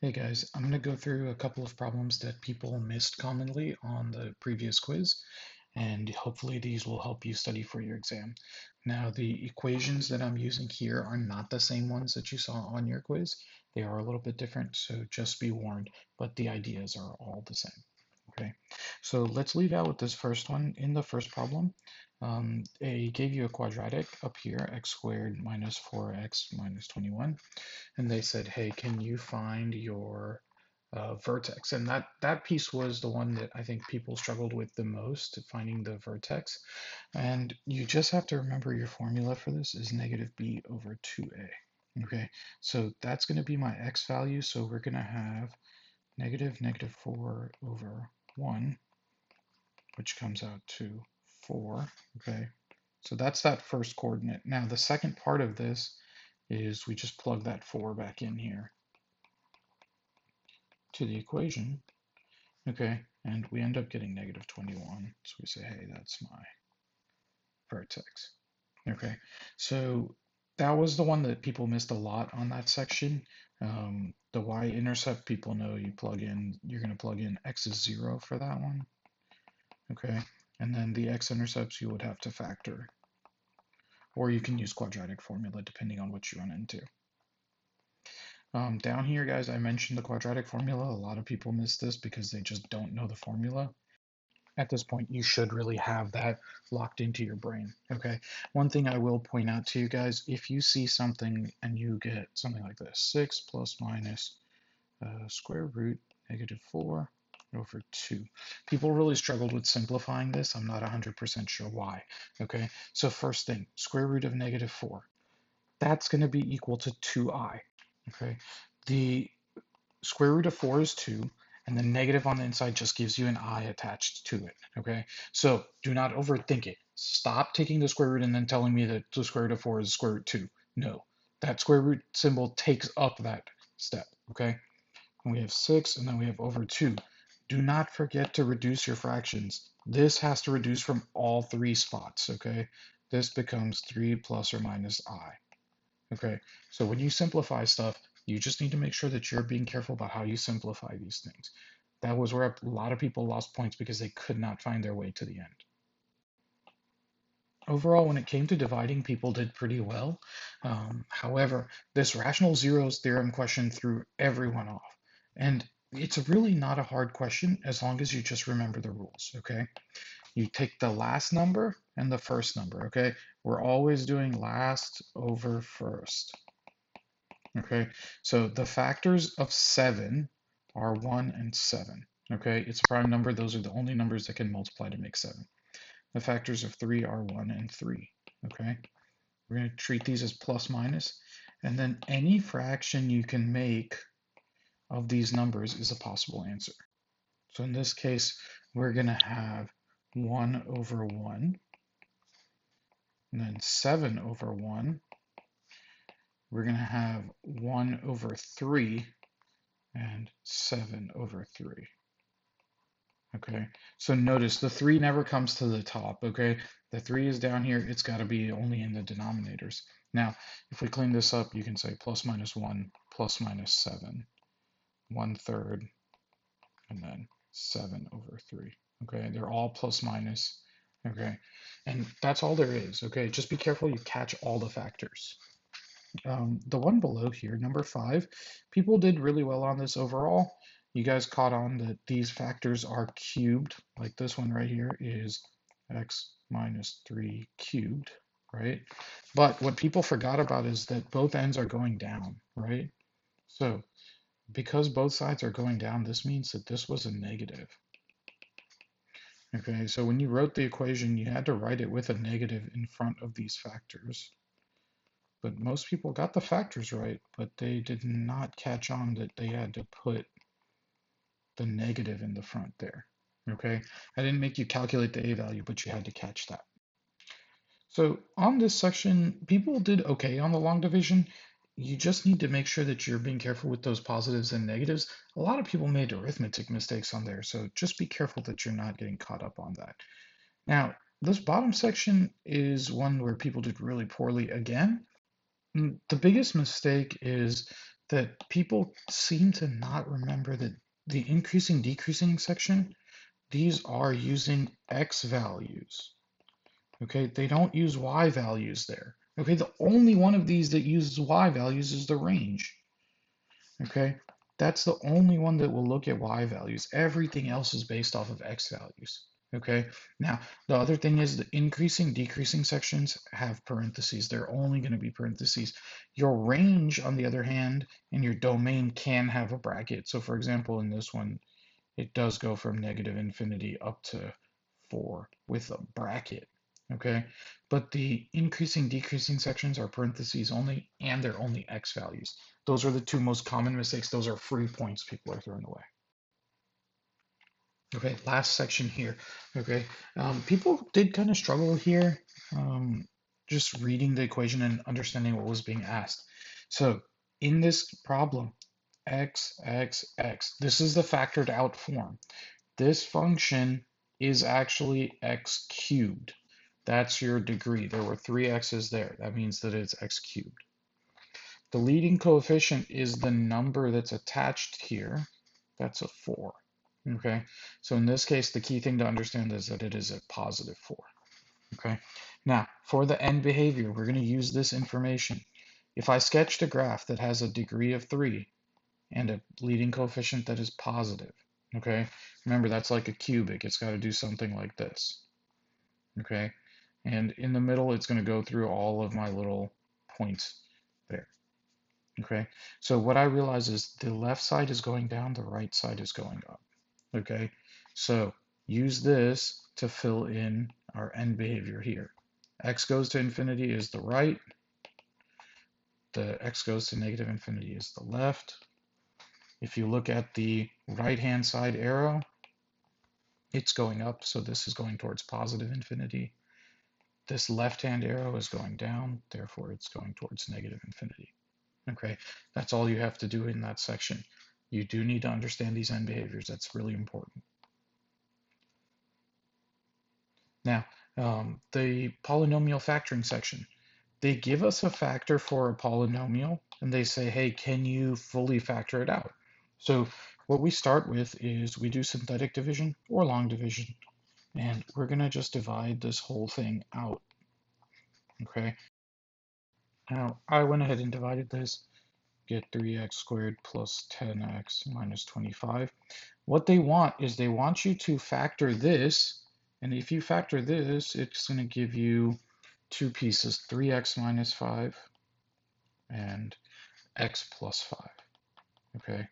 Hey guys, I'm going to go through a couple of problems that people missed commonly on the previous quiz, and hopefully these will help you study for your exam. Now, the equations that I'm using here are not the same ones that you saw on your quiz. They are a little bit different, so just be warned, but the ideas are all the same. Okay, so let's lead out with this first one. In the first problem, they gave you a quadratic up here, x squared minus 4x minus 21, and they said, hey, can you find your vertex? And that piece was the one that I think people struggled with the most, finding the vertex. And you just have to remember your formula for this is negative b over 2a. Okay, so that's going to be my x value. So we're going to have negative 4 over 1, which comes out to 4. Okay, so that's that first coordinate. Now, the second part of this is we just plug that 4 back in here to the equation. Okay, and we end up getting negative 21. So we say, hey, that's my vertex. Okay, so that was the one that people missed a lot on that section. The y-intercept, people know you plug in, you're going to plug in x is 0 for that one. Okay, and then the x-intercepts you would have to factor. Or you can use quadratic formula depending on what you run into. Down here, guys, I mentioned the quadratic formula. A lot of people miss this because they just don't know the formula. At this point, you should really have that locked into your brain. Okay. One thing I will point out to you guys, if you see something and you get something like this, 6 plus minus square root negative 4 over 2. People really struggled with simplifying this. I'm not 100% sure why. Okay. So first thing, square root of negative 4. That's going to be equal to 2i. Okay. The square root of 4 is 2, and the negative on the inside just gives you an I attached to it, okay? So do not overthink it. Stop taking the square root and then telling me that the square root of 4 is square root 2. No, that square root symbol takes up that step, okay? And we have 6, and then we have over 2. Do not forget to reduce your fractions. This has to reduce from all three spots, okay? This becomes 3 plus or minus I. Okay, so when you simplify stuff, you just need to make sure that you're being careful about how you simplify these things. That was where a lot of people lost points because they could not find their way to the end. Overall, when it came to dividing, people did pretty well. However, this rational zeros theorem question threw everyone off. And it's really not a hard question as long as you just remember the rules, okay? You take the last number and the first number, okay? We're always doing last over first. Okay, so the factors of 7 are 1 and 7. Okay, it's a prime number. Those are the only numbers that can multiply to make 7. The factors of 3 are 1 and 3. Okay, we're going to treat these as plus minus. And then any fraction you can make of these numbers is a possible answer. So in this case, we're going to have 1 over 1, and then 7 over 1. We're going to have 1 over 3, and 7 over 3. Okay, so notice the 3 never comes to the top, okay? The 3 is down here, it's got to be only in the denominators. Now, if we clean this up, you can say plus minus 1, plus minus 7, 1/3, and then 7 over 3. Okay, they're all plus minus, okay? And that's all there is, okay? Just be careful you catch all the factors. The one below here, number 5, people did really well on this overall. You guys caught on that these factors are cubed, like this one right here is x minus 3 cubed, right? But what people forgot about is that both ends are going down, right? So because both sides are going down, this means that this was a negative. Okay, so when you wrote the equation, you had to write it with a negative in front of these factors. But most people got the factors right, but they did not catch on that they had to put the negative in the front there. Okay, I didn't make you calculate the a value, but you had to catch that. So on this section, people did okay on the long division. You just need to make sure that you're being careful with those positives and negatives. A lot of people made arithmetic mistakes on there, so just be careful that you're not getting caught up on that. Now, this bottom section is one where people did really poorly again. The biggest mistake is that people seem to not remember that the increasing decreasing section, these are using x values. Okay, they don't use y values there. Okay, the only one of these that uses y values is the range. Okay, that's the only one that will look at y values. Everything else is based off of x values. Okay, now the other thing is the increasing, decreasing sections have parentheses. They're only going to be parentheses. Your range, on the other hand, and your domain can have a bracket. So for example, in this one, it does go from negative infinity up to 4 with a bracket. Okay, but the increasing, decreasing sections are parentheses only, and they're only x values. Those are the two most common mistakes. Those are free points people are throwing away. Okay, last section here. Okay, people did kind of struggle here, um, just reading the equation and understanding what was being asked. So in this problem, x, x, x, this is the factored out form. This function is actually x cubed. That's your degree. There were three x's there. That means that it's x cubed. The leading coefficient is the number that's attached here. That's a 4. Okay, so in this case, the key thing to understand is that it is a positive 4. Okay, now for the end behavior, we're going to use this information. If I sketched a graph that has a degree of 3 and a leading coefficient that is positive, okay, remember that's like a cubic. It's got to do something like this. Okay, and in the middle, it's going to go through all of my little points there. Okay, so what I realize is the left side is going down, the right side is going up. Okay, so use this to fill in our end behavior here. X goes to infinity is the right, the x goes to negative infinity is the left. If you look at the right-hand side arrow, it's going up, so this is going towards positive infinity. This left-hand arrow is going down, therefore it's going towards negative infinity. Okay, that's all you have to do in that section. You do need to understand these end behaviors. That's really important. Now, the polynomial factoring section. They give us a factor for a polynomial, and they say, hey, can you fully factor it out? So what we start with is we do synthetic division or long division, and we're going to just divide this whole thing out. Okay, now I went ahead and divided this. Get 3x squared plus 10x minus 25. What they want is they want you to factor this, and if you factor this, it's going to give you two pieces, 3x minus 5 and x plus 5. Okay,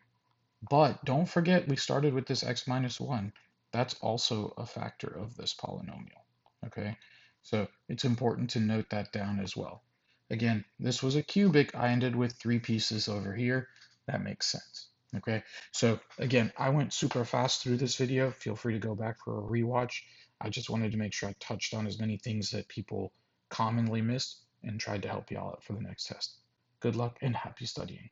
but don't forget we started with this x minus 1. That's also a factor of this polynomial. Okay, so it's important to note that down as well. Again, this was a cubic. I ended with three pieces over here. That makes sense. Okay, so again, I went super fast through this video. Feel free to go back for a rewatch. I just wanted to make sure I touched on as many things that people commonly missed and tried to help you all out for the next test. Good luck and happy studying.